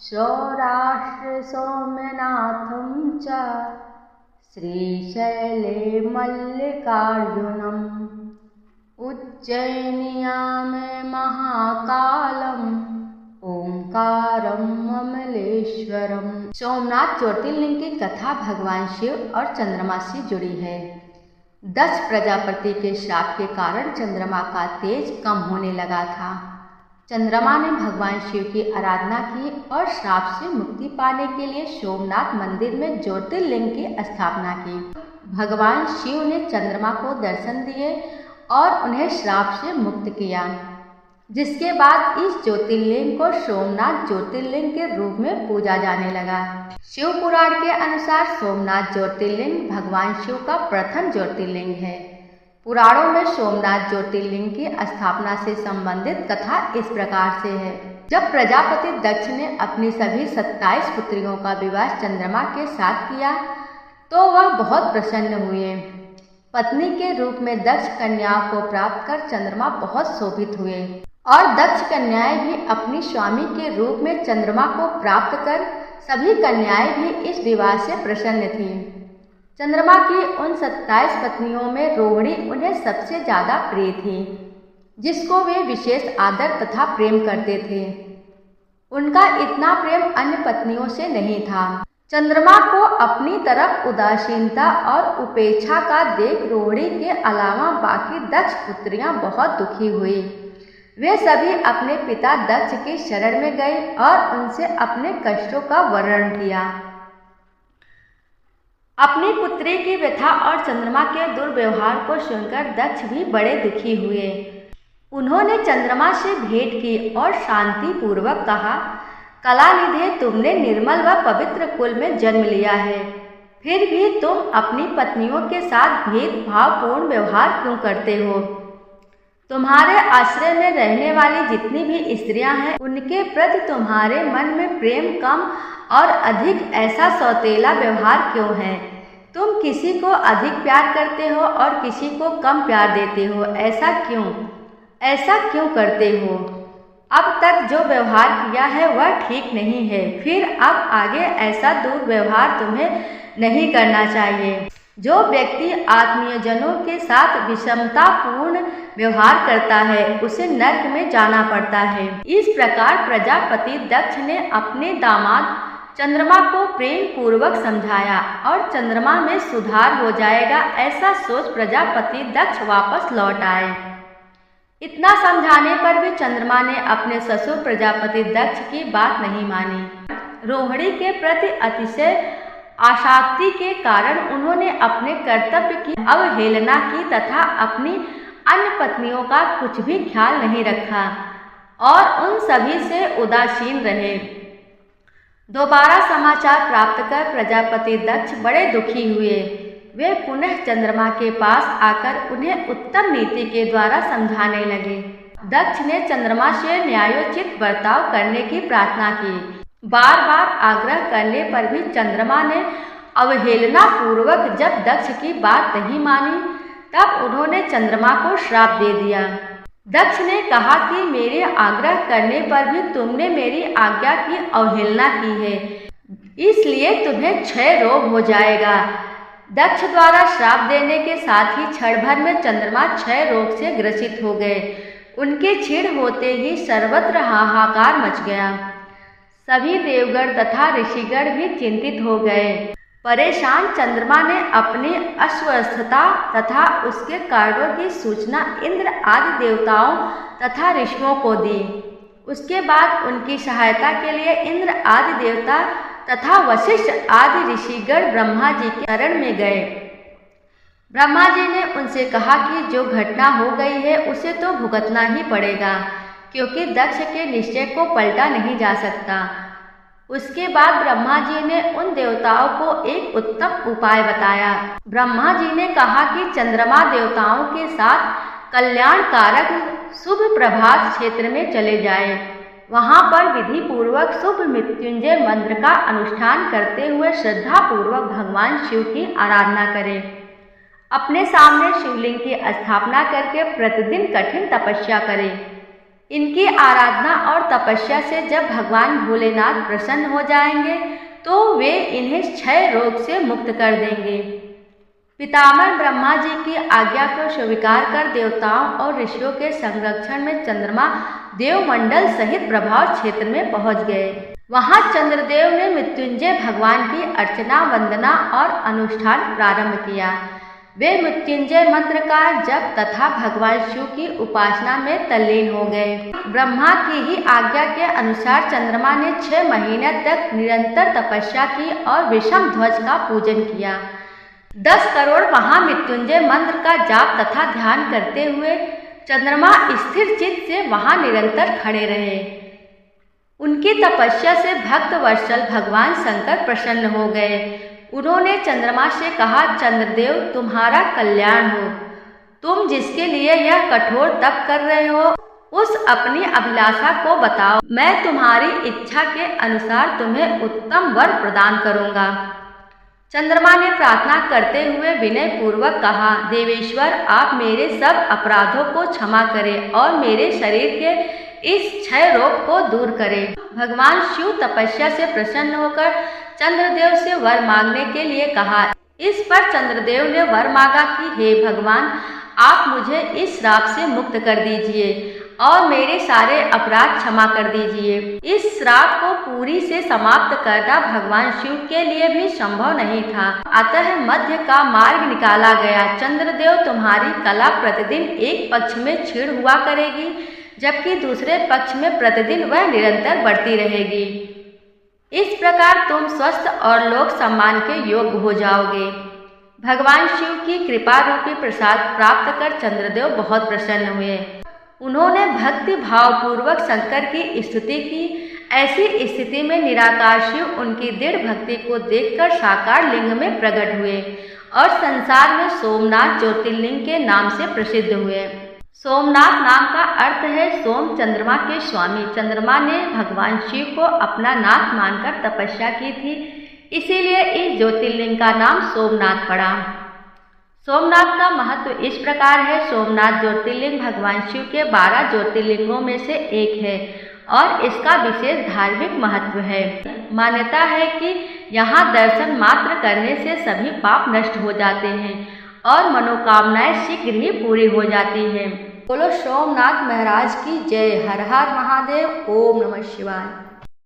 सौराष्ट्र सोमनाथं च श्रीशैले मल्लिकार्जुनम् उज्जयिन्यां महाकालम् ओंकारं अमलेश्वरम। सोमनाथ ज्योतिर्लिंग की कथा भगवान शिव और चंद्रमा से जुड़ी है। दक्ष प्रजापति के श्राप के कारण चंद्रमा का तेज कम होने लगा था। चंद्रमा ने भगवान शिव की आराधना की और श्राप से मुक्ति पाने के लिए सोमनाथ मंदिर में ज्योतिर्लिंग की स्थापना की। भगवान शिव ने चंद्रमा को दर्शन दिए और उन्हें श्राप से मुक्त किया, जिसके बाद इस ज्योतिर्लिंग को सोमनाथ ज्योतिर्लिंग के रूप में पूजा जाने लगा। शिव पुराण के अनुसार सोमनाथ ज्योतिर्लिंग भगवान शिव का प्रथम ज्योतिर्लिंग है। पुराणों में सोमनाथ ज्योतिर्लिंग की स्थापना से संबंधित कथा इस प्रकार से है। जब प्रजापति दक्ष ने अपनी सभी 27 पुत्रियों का विवाह चंद्रमा के साथ किया तो वह बहुत प्रसन्न हुए। पत्नी के रूप में दक्ष कन्याओं को प्राप्त कर चंद्रमा बहुत शोभित हुए और दक्ष कन्याएं भी अपनी स्वामी के रूप में चंद्रमा को प्राप्त कर सभी कन्याएं भी इस विवाह से प्रसन्न थीं। चंद्रमा की उन 27 पत्नियों में रोहिणी उन्हें सबसे ज़्यादा प्रिय थी, जिसको वे विशेष आदर तथा प्रेम करते थे। उनका इतना प्रेम अन्य पत्नियों से नहीं था। चंद्रमा को अपनी तरफ उदासीनता और उपेक्षा का देख रोहिणी के अलावा बाकी दक्ष पुत्रियां बहुत दुखी हुई। वे सभी अपने पिता दक्ष के शरण में गए और उनसे अपने कष्टों का वर्णन किया। अपनी पुत्री की व्यथा और चंद्रमा के दुर्व्यवहार को सुनकर दक्ष भी बड़े दुखी हुए। उन्होंने चंद्रमा से भेंट की और शांति पूर्वक कहा, कलानिधे, तुमने निर्मल व पवित्र कुल में जन्म लिया है, फिर भी तुम अपनी पत्नियों के साथ भेदभावपूर्ण व्यवहार क्यों करते हो? तुम्हारे आश्रय में रहने वाली जितनी भी स्त्रियां हैं, उनके प्रति तुम्हारे मन में प्रेम कम और अधिक ऐसा सौतेला व्यवहार क्यों है? तुम किसी को अधिक प्यार करते हो और किसी को कम प्यार देते हो, ऐसा क्यों? ऐसा क्यों करते हो? अब तक जो व्यवहार किया है वह ठीक नहीं है, फिर अब आगे ऐसा दुर्व्यवहार तुम्हें नहीं करना चाहिए। जो व्यक्ति आत्मीयजनों के साथ विषमतापूर्ण व्यवहार करता है उसे नरक में जाना पड़ता है। इस प्रकार प्रजापति दक्ष ने अपने दामाद चंद्रमा को प्रेम पूर्वक समझाया और चंद्रमा में सुधार हो जाएगा ऐसा सोच प्रजापति दक्ष वापस लौट आए। इतना समझाने पर भी चंद्रमा ने अपने ससुर प्रजापति दक्ष की बात नहीं मानी। रोहिणी के प्रति अतिशय आसक्ति के कारण उन्होंने अपने कर्तव्य की अवहेलना की तथा अपनी अन्य पत्नियों का कुछ भी ख्याल नहीं रखा और उन सभी से उदासीन रहे। दोबारा समाचार प्राप्त कर प्रजापति दक्ष बड़े दुखी हुए। वे पुनः चंद्रमा के पास आकर उन्हें उत्तम नीति के द्वारा समझाने लगे। दक्ष ने चंद्रमा से न्यायोचित बर्ताव करने की प्रार्थना की। बार बार आग्रह करने पर भी चंद्रमा ने अवहेलना पूर्वक जब दक्ष की बात नहीं मानी तब उन्होंने चंद्रमा को श्राप दे दिया। दक्ष ने कहा कि मेरे आग्रह करने पर भी तुमने मेरी आज्ञा की अवहेलना की है, इसलिए तुम्हें क्षय रोग हो जाएगा। दक्ष द्वारा श्राप देने के साथ ही क्षण भर में चंद्रमा क्षय रोग से ग्रसित हो गए। उनके क्षीण होते ही सर्वत्र हाहाकार मच गया। सभी देवगण तथा ऋषिगण भी चिंतित हो गए। परेशान चंद्रमा ने अपनी अस्वस्थता तथा उसके कारणों की सूचना इंद्र आदि देवताओं तथा ऋषियों को दी। उसके बाद उनकी सहायता के लिए इंद्र आदि देवता तथा वशिष्ठ आदि ऋषिगण ब्रह्मा जी के शरण में गए। ब्रह्मा जी ने उनसे कहा कि जो घटना हो गई है उसे तो भुगतना ही पड़ेगा, क्योंकि दक्ष के निश्चय को पलटा नहीं जा सकता। उसके बाद ब्रह्मा जी ने उन देवताओं को एक उत्तम उपाय बताया। ब्रह्मा जी ने कहा कि चंद्रमा देवताओं के साथ कल्याणकारक शुभ प्रभात क्षेत्र में चले जाए। वहां पर विधि पूर्वक शुभ मृत्युंजय मंत्र का अनुष्ठान करते हुए श्रद्धा पूर्वक भगवान शिव की आराधना करें। अपने सामने शिवलिंग की स्थापना करके प्रतिदिन कठिन तपस्या करें। इनकी आराधना और तपस्या से जब भगवान भोलेनाथ प्रसन्न हो जाएंगे तो वे इन्हें क्षय रोग से मुक्त कर देंगे। पितामह ब्रह्मा जी की आज्ञा को स्वीकार कर देवताओं और ऋषियों के संरक्षण में चंद्रमा देवमंडल सहित प्रभाव क्षेत्र में पहुंच गए। वहां चंद्रदेव ने मृत्युंजय भगवान की अर्चना, वंदना और अनुष्ठान प्रारंभ किया। वे मृत्युंजय मंत्र का जप तथा भगवान शिव की उपासना में तल्लीन हो गए। ब्रह्मा की ही आज्ञा के अनुसार चंद्रमा ने 6 महीने तक निरंतर तपस्या की और विषम ध्वज का पूजन किया। 10 करोड़ महामृत्युंजय मंत्र का जाप तथा ध्यान करते हुए चंद्रमा स्थिर चित्त से वहां निरंतर खड़े रहे। उनकी तपस्या से भक्त वत्सल भगवान शंकर प्रसन्न हो गए। उन्होंने चंद्रमा से कहा, चंद्रदेव तुम्हारा कल्याण हो। तुम जिसके लिए यह कठोर तप कर रहे हो उस अपनी अभिलाषा को बताओ। मैं तुम्हारी इच्छा के अनुसार तुम्हें उत्तम वर प्रदान करूंगा। चंद्रमा ने प्रार्थना करते हुए विनय पूर्वक कहा, देवेश्वर आप मेरे सब अपराधों को क्षमा करें और मेरे शरीर के इस क्षय रोग को दूर करें। भगवान शिव तपस्या से प्रसन्न होकर चंद्रदेव से वर मांगने के लिए कहा। इस पर चंद्रदेव ने वर मांगा कि हे भगवान, आप मुझे इस श्राप से मुक्त कर दीजिए और मेरे सारे अपराध क्षमा कर दीजिए। इस श्राप को पूरी से समाप्त करना भगवान शिव के लिए भी संभव नहीं था, अतः मध्य का मार्ग निकाला गया। चंद्रदेव तुम्हारी कला प्रतिदिन एक पक्ष में क्षीण हुआ करेगी, जबकि दूसरे पक्ष में प्रतिदिन वह निरंतर बढ़ती रहेगी। इस प्रकार तुम स्वस्थ और लोक सम्मान के योग्य हो जाओगे। भगवान शिव की कृपा रूपी प्रसाद प्राप्त कर चंद्रदेव बहुत प्रसन्न हुए। उन्होंने भक्ति भाव पूर्वक शंकर की स्तुति की। ऐसी स्थिति में निराकार शिव उनकी दृढ़ भक्ति को देखकर साकार लिंग में प्रकट हुए और संसार में सोमनाथ ज्योतिर्लिंग के नाम से प्रसिद्ध हुए। सोमनाथ नाम का अर्थ है सोम, चंद्रमा के स्वामी। चंद्रमा ने भगवान शिव को अपना नाथ मानकर तपस्या की थी, इसीलिए इस ज्योतिर्लिंग का नाम सोमनाथ पड़ा। सोमनाथ का महत्व इस प्रकार है। सोमनाथ ज्योतिर्लिंग भगवान शिव के 12 ज्योतिर्लिंगों में से एक है और इसका विशेष धार्मिक महत्व है। मान्यता है कि यहाँ दर्शन मात्र करने से सभी पाप नष्ट हो जाते हैं और मनोकामनाएं शीघ्र ही पूरी हो जाती हैं। बोलो सोमनाथ महाराज की जय। हर हर महादेव। ओम नमः शिवाय।